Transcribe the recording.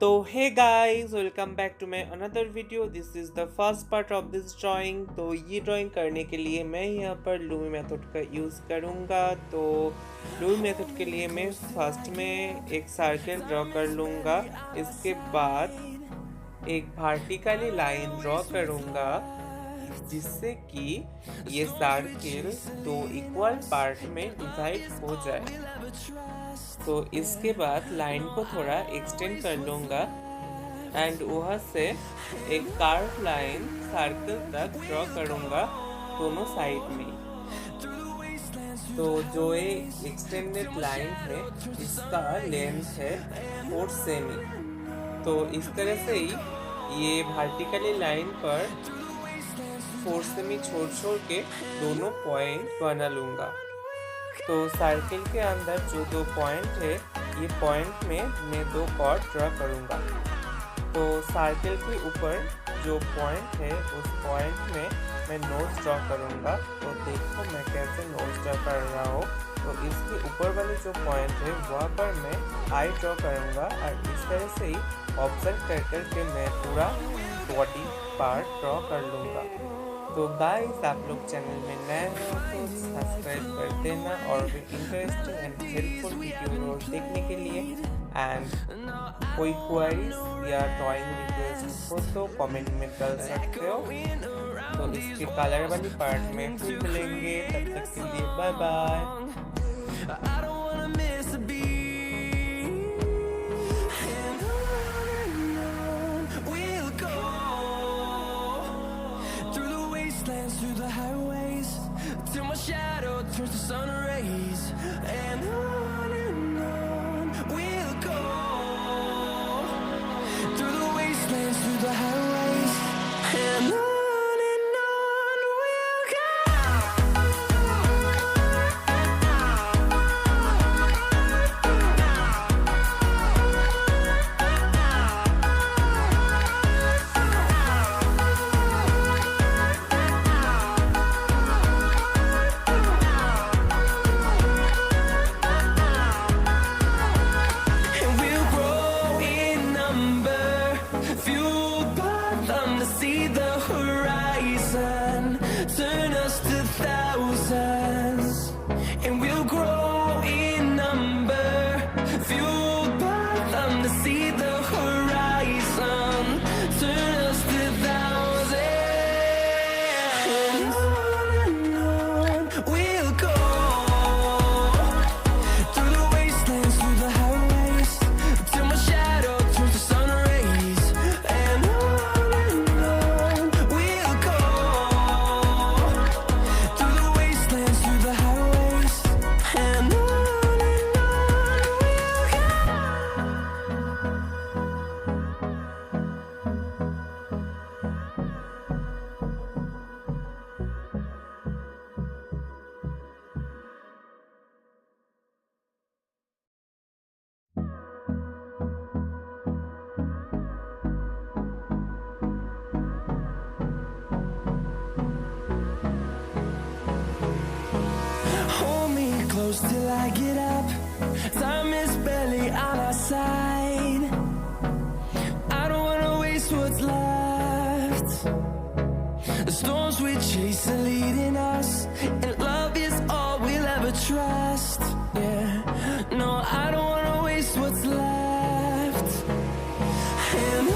तो hey guys, welcome back to my another video. This is the first part of this drawing. तो ये drawing करने के लिए मैं यहाँ पर लूमी मेथड का यूज़ करूँगा। तो लूमी मेथड के लिए मैं फर्स्ट में एक सर्कल ड्रॉ कर लूँगा। इसके बाद एक वर्टिकली लाइन ड्रॉ करूँगा जिससे कि ये सर्किल दो इक्वल पार्ट में डिवाइड हो जाए। तो इसके बाद लाइन को थोड़ा एक्सटेंड कर लूँगा एंड वहाँ से एक कार्व लाइन सर्कल तक ड्रॉ करूँगा दोनों साइड में। तो जो ये एक्सटेंडेड लाइन है इसका लेंथ है 4 सेमी। तो इस तरह से ही ये वर्टिकली लाइन पर 4 सेमी छोड़ छोड़ के दोनों पॉइंट बना लूँगा। तो सर्किल के अंदर जो दो पॉइंट है ये पॉइंट में मैं दो कॉर्ड ड्रा करूँगा। तो सर्किल के ऊपर जो पॉइंट है उस पॉइंट में मैं नोज ड्रॉ करूँगा। तो देखो मैं कैसे नोज ड्रॉ कर रहा हूँ। तो इसके ऊपर वाले जो पॉइंट है वहाँ पर मैं आई ड्रॉ करूँगा और इस तरह से ही ऑब्जर्व कर करके मैं पूरा बॉडी पार्ट ड्रॉ कर लूँगा। तो गाइस, आप लोग चैनल में नए हो तो सब्सक्राइब कर देना और भी इंटरेस्टिंग एंड हेल्पफुल वीडियो रोज देखने के लिए। एंड कोई क्वेरीज या ड्राइंग रिक्वेस्ट हो तो कमेंट में डाल सकते हो। तो इसके कलर वाली पार्ट में फिर मिलेंगे, तब तक के लिए bye bye. Through the highways till my shadow turns to sun rays, and on we'll go through the wastelands, through the highways, and on we'll go. See the horizon turn us to thousands, and we'll grow in number, fueled by them to see the horizon turn us to thousands, and on we'll go through the wastelands, through the highways till my shadow turns to sun rays, and close till I get up. Time is barely on our side. I don't wanna waste what's left. The storms we chase are leading us, and love is all we'll ever trust. Yeah, no, I don't wanna waste what's left. And